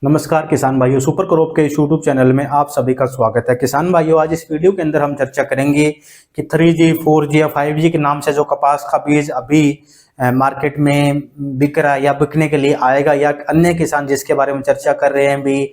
नमस्कार किसान भाइयों, सुपर क्रॉप के यूट्यूब चैनल में आप सभी का स्वागत है। किसान भाइयों, आज इस वीडियो के अंदर हम चर्चा करेंगे कि 3G, 4G या 5G के नाम से जो कपास का बीज अभी मार्केट में बिक रहा है या बिकने के लिए आएगा, या अन्य किसान जिसके बारे में चर्चा कर रहे हैं भी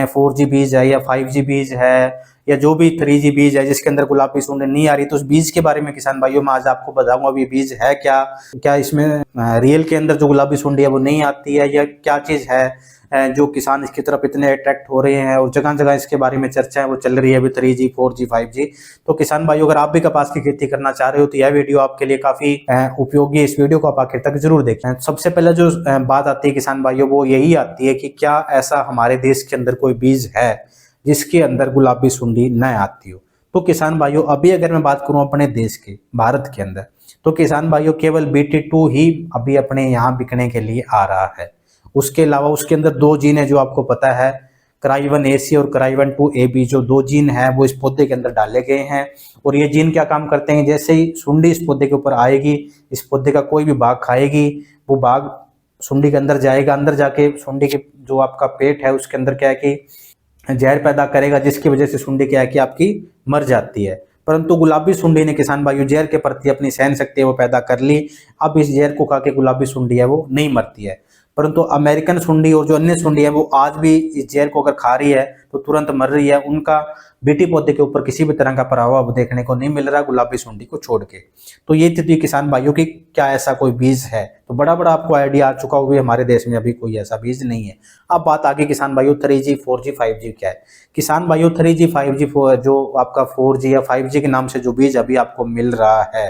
4G बीज है या 5G बीज है या जो भी 3G बीज है जिसके अंदर गुलाबी सूंड नहीं आ रही, तो उस बीज के बारे में किसान भाइयों मैं आज आपको बताऊंगा अभी बीज है क्या, क्या इसमें रियल के अंदर जो गुलाबी सूंडी है वो नहीं आती है, या क्या चीज है जो किसान इसकी तरफ इतने अट्रैक्ट हो रहे हैं और जगह जगह इसके बारे में चर्चा है वो चल रही है अभी 3G, 4G, 5G। तो किसान भाइयों, अगर आप भी कपास की खेती करना चाह रहे हो तो यह वीडियो आपके लिए काफी उपयोगी है। इस वीडियो को आप आखिर तक जरूर देखें। सबसे पहले जो बात आती है किसान भाइयों वो यही आती है कि क्या ऐसा हमारे देश के अंदर कोई बीज है जिसके अंदर गुलाबी सुंडी न आती हो। तो किसान भाइयों, अभी अगर मैं बात करूं अपने देश के भारत के अंदर, तो किसान भाइयों केवल BT2 ही अभी अपने यहाँ बिकने के लिए आ रहा है। उसके अलावा उसके अंदर दो जीन है जो आपको पता है, क्राई1AC और क्राई1-2AB, जो दो जीन है वो इस पौधे के अंदर डाले गए हैं। और ये जीन क्या काम करते हैं, जैसे ही सुंडी इस पौधे के ऊपर आएगी, इस पौधे का कोई भी भाग खाएगी, वो भाग सुंडी के अंदर जाएगा, अंदर जाके सुंडी के जो आपका पेट है उसके अंदर क्या है कि जहर पैदा करेगा, जिसकी वजह से सुंडी क्या है कि आपकी मर जाती है। परंतु गुलाबी सुंडी ने किसान भाइयों जहर के प्रति अपनी सहन शक्ति है वो पैदा कर ली। अब इस जहर को खा के गुलाबी सुंडी है वो नहीं मरती है, परंतु अमेरिकन सुंडी और जो अन्य सुंडी है वो आज भी इस जहर को अगर खा रही है तो तुरंत मर रही है। उनका बीटी पौधे के ऊपर किसी भी तरह का प्रभाव देखने को नहीं मिल रहा गुलाबी सुंडी को छोड़ के। तो ये थी किसान भाइयों की क्या ऐसा कोई बीज है। तो बड़ा बड़ा आपको आइडिया आ चुका होगा, हमारे देश में अभी कोई ऐसा बीज नहीं है। अब बात आगे किसान भाइयों 3G, 4G, 5G क्या है। किसान भाइयों 3G, 5G जो आपका 4G या 5G के नाम से जो बीज अभी आपको मिल रहा है,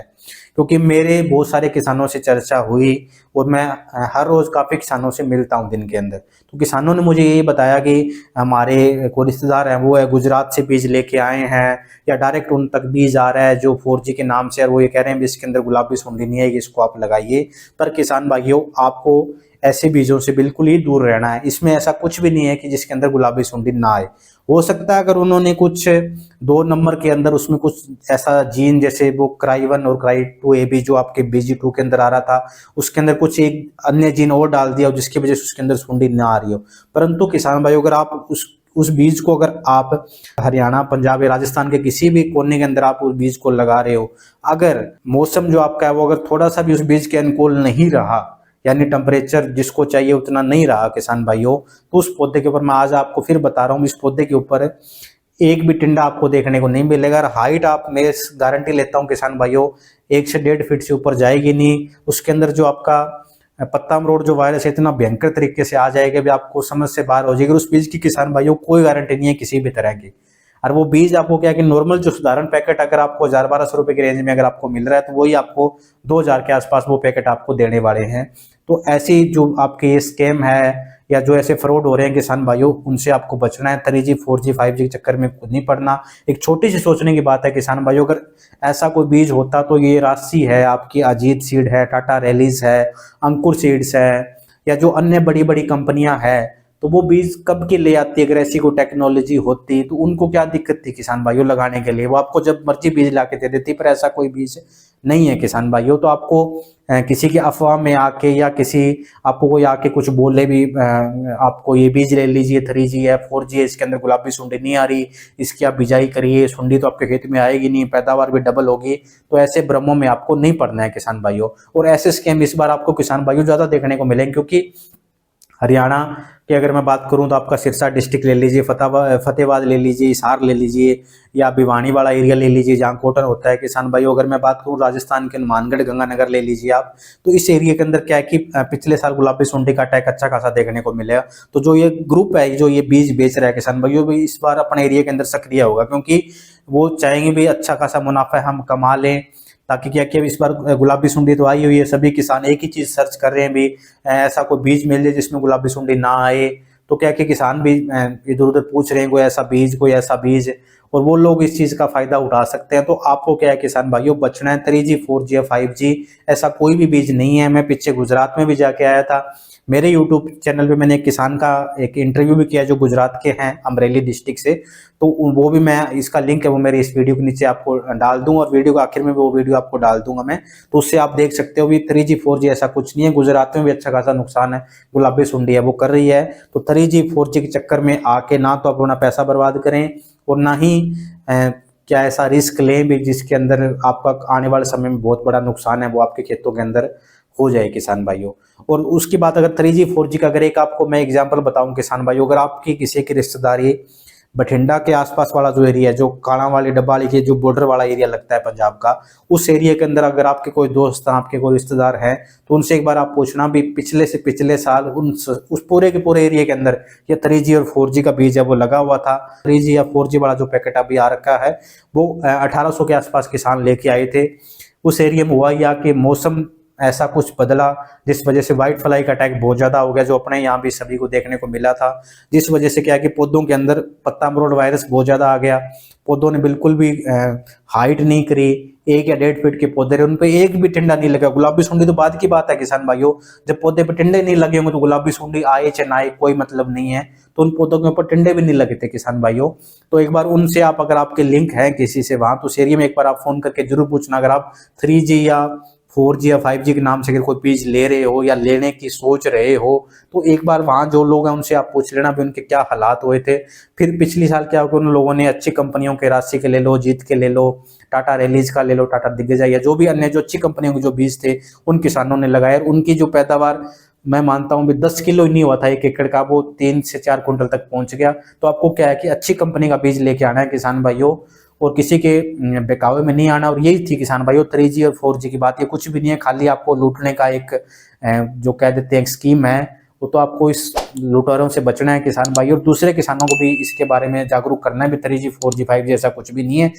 क्योंकि मेरे बहुत सारे किसानों से चर्चा हुई और मैं हर रोज काफी किसानों से मिलता हूं दिन के अंदर, तो किसानों ने मुझे ये बताया कि हमारे कोई रिश्तेदार हैं वो है गुजरात से बीज लेके आए हैं, या डायरेक्ट उन तक बीज आ रहा है जो 4G के नाम से, और वो ये कह रहे हैं इसके अंदर गुलाबी सुंडी नहीं है, इसको आप लगाइए। पर किसान भाइयों, आपको ऐसे बीजों से बिल्कुल ही दूर रहना है। इसमें ऐसा कुछ भी नहीं है कि जिसके अंदर गुलाबी सुंडी ना आए। हो सकता है अगर उन्होंने कुछ 2 नंबर के अंदर उसमें कुछ ऐसा जीन, जैसे वो क्राई1 और क्राई2AB जो आपके BG2 के अंदर आ रहा था, उसके अंदर कुछ एक अन्य जीन और डाल दिया जिसकी वजह से उसके अंदर सुंडी ना आ रही हो। परंतु किसान भाई, अगर आप उस बीज को अगर आप हरियाणा, पंजाब या राजस्थान के किसी भी कोने के अंदर आप उस बीज को लगा रहे हो, अगर मौसम जो आपका है वो अगर थोड़ा सा भी उस बीज के अनुकूल नहीं रहा, यानी टेम्परेचर जिसको चाहिए उतना नहीं रहा किसान भाइयों, तो उस पौधे के ऊपर मैं आज आपको फिर बता रहा हूँ, इस पौधे के ऊपर एक भी टिंडा आपको देखने को नहीं मिलेगा। हाइट आप, मैं गारंटी लेता हूँ किसान भाइयों, 1 से 1.5 फीट से ऊपर जाएगी नहीं। उसके अंदर जो आपका पत्ता अमरोड़ जो वायरस है इतना भयंकर तरीके से आ जाएगा भी आपको समझ से बाहर हो जाएगी। उस बीज की किसान भाइयों कोई गारंटी नहीं है किसी भी तरह की। और वो बीज आपको क्या कि नॉर्मल जो साधारण पैकेट अगर आपको 1000-1200 रुपए की रेंज में अगर आपको मिल रहा है, तो वही आपको 2000 के आसपास वो पैकेट आपको देने वाले हैं। तो ऐसी जो आपके ये स्कैम है या जो ऐसे फ्रॉड हो रहे हैं किसान भाइयों, उनसे आपको बचना है। 3G, 4G, 5G के चक्कर में खुद नहीं पड़ना। एक छोटी सी सोचने की बात है किसान भाइयों, अगर ऐसा कोई बीज होता तो ये राशि है आपकी, अजीत सीड है, टाटा रैलीज है, अंकुर सीड्स है, या जो अन्य बड़ी बड़ी कंपनियां हैं, तो वो बीज कब के ले आती। अगर ऐसी कोई टेक्नोलॉजी होती तो उनको क्या दिक्कत थी किसान भाइयों लगाने के लिए, वो आपको जब मर्जी बीज ला के दे देती। पर ऐसा कोई बीज नहीं है किसान भाइयों। तो आपको किसी की अफवाह में आके या किसी आपको कोई आके कुछ बोले भी आपको ये बीज ले लीजिए, 3G है, 4G है, इसके अंदर गुलाबी सुंडी नहीं आ रही, इसकी आप बिजाई करिए, सुंडी तो आपके खेत में आएगी नहीं, पैदावार भी डबल होगी, तो ऐसे भ्रमों में आपको नहीं पड़ना है किसान भाइयों। और ऐसे स्कैम इस बार आपको किसान भाइयों ज्यादा देखने को मिलेंगे, क्योंकि हरियाणा की अगर मैं बात करूं तो आपका सिरसा डिस्ट्रिक्ट ले लीजिए, फतेहाबाद ले लीजिए, हिसार ले लीजिए, या भिवानी वाला एरिया ले लीजिए जहाँ कॉटन होता है किसान भाइयों। अगर मैं बात करूं राजस्थान के हनुमानगढ़, गंगानगर ले लीजिए आप, तो इस एरिया के अंदर क्या है कि पिछले साल गुलाबी सुंडी का अटैक अच्छा खासा देखने को मिला। तो जो ये ग्रुप है जो ये बीज बेच रहा है किसान भाइयों, भी इस बार अपने एरिया के अंदर सक्रिय होगा, क्योंकि वो चाहेंगे भी अच्छा खासा मुनाफा हम कमा लें। ताकि क्या किया, इस बार गुलाबी सुंडी तो आई हुई है, सभी किसान एक ही चीज सर्च कर रहे हैं भी ऐसा कोई बीज मिल जाए जिसमें गुलाबी सुंडी ना आए। तो क्या कि किसान भी इधर उधर पूछ रहे हैं कोई ऐसा बीज, कोई ऐसा बीज। और वो लोग इस चीज़ का फ़ायदा उठा सकते हैं। तो आपको क्या है किसान भाइयों, बचना है। 3G 4G या 5G ऐसा कोई भी बीज नहीं है। मैं पीछे गुजरात में भी जाके आया था। मेरे यूट्यूब चैनल पे मैंने एक किसान का एक इंटरव्यू भी किया जो गुजरात के हैं, अमरेली डिस्ट्रिक्ट से। तो वो भी, मैं इसका लिंक है वो मेरे इस वीडियो के नीचे आपको डाल दूँ, और वीडियो के आखिर में वो वीडियो आपको डाल दूंगा मैं। तो उससे आप देख सकते हो भी 3G 4G ऐसा कुछ नहीं है। गुजरात में भी अच्छा खासा नुकसान है, गुलाबी सुंडी है वो कर रही है। तो 3G 4G के चक्कर में आके ना तो अपना पैसा बर्बाद करें, और ना ही क्या ऐसा रिस्क लें भी जिसके अंदर आपका आने वाले समय में बहुत बड़ा नुकसान है वो आपके खेतों के अंदर हो जाए किसान भाइयों। और उसकी बात अगर 3G 4G का, अगर एक आपको मैं एग्जांपल बताऊं किसान भाइयों, अगर आपकी किसी की रिश्तेदारी बठिंडा के आसपास वाला जो एरिया है, जो काणा वाली डब्बाली के जो बॉर्डर वाला एरिया लगता है पंजाब का, उस एरिया के अंदर अगर आपके कोई दोस्त हैं, आपके कोई रिश्तेदार हैं, तो उनसे एक बार आप पूछना भी पिछले से पिछले साल उस पूरे के पूरे एरिया के अंदर ये 3G और 4G का बीज है वो लगा हुआ था। 3G या 4G वाला जो पैकेट अभी आ रखा है वो 1800 के आसपास किसान लेके आए थे। उस एरिया में हुआ या कि मौसम ऐसा कुछ बदला जिस वजह से व्हाइट फ्लाई का अटैक बहुत ज्यादा हो गया, जो अपने यहाँ भी सभी को देखने को मिला था। जिस वजह से क्या है कि पौधों के अंदर पत्ता मरोड़ वायरस बहुत ज्यादा आ गया। पौधों ने बिल्कुल भी हाइट नहीं करी। 1 या 1.5 फीट के पौधे रहे, उन पे एक भी टिंडा नहीं लगा। गुलाबी सुंडी तो बाद की बात है किसान भाइयों, जब पौधे पे टिंडे नहीं लगे होंगे तो गुलाबी सुंडी आए चाहे ना आए कोई मतलब नहीं है। तो उन पौधों के ऊपर टिंडे भी नहीं लगे थे किसान भाइयों। तो एक बार उनसे आप, अगर आपके लिंक है किसी से वहां, तो उस एरिया में एक बार आप फोन करके जरूर पूछना। अगर आप 3G या 4G या 5G के नाम से अगर कोई बीज ले रहे हो या लेने की सोच रहे हो, तो एक बार वहां जो लोग हैं उनसे आप पूछ लेना भी उनके क्या हालात हुए थे। फिर पिछली साल क्या हुआ, उन लोगों ने अच्छी कंपनियों के राशि के ले लो, जीत के ले लो, टाटा रैलीज का ले लो, टाटा दिग्गज या जो भी अन्य जो अच्छी कंपनियों के जो बीज थे उन किसानों ने लगाए, और उनकी जो पैदावार मैं मानता हूं भी 10 किलो ही नहीं हुआ था 1 एकड़ का, वो 3 से 4 कुंटल तक पहुंच गया। तो आपको क्या है कि अच्छी कंपनी का बीज लेके आना है किसान भाइयों, और किसी के बहकावे में नहीं आना। और यही थी किसान भाइयों 3G और 4G की बात। ये कुछ भी नहीं है, खाली आपको लूटने का एक जो कह देते हैं एक स्कीम है। वो तो आपको इस लुटेरों से बचना है किसान भाई, और दूसरे किसानों को भी इसके बारे में जागरूक करना है भी 3G 4G 5G ऐसा कुछ भी नहीं है।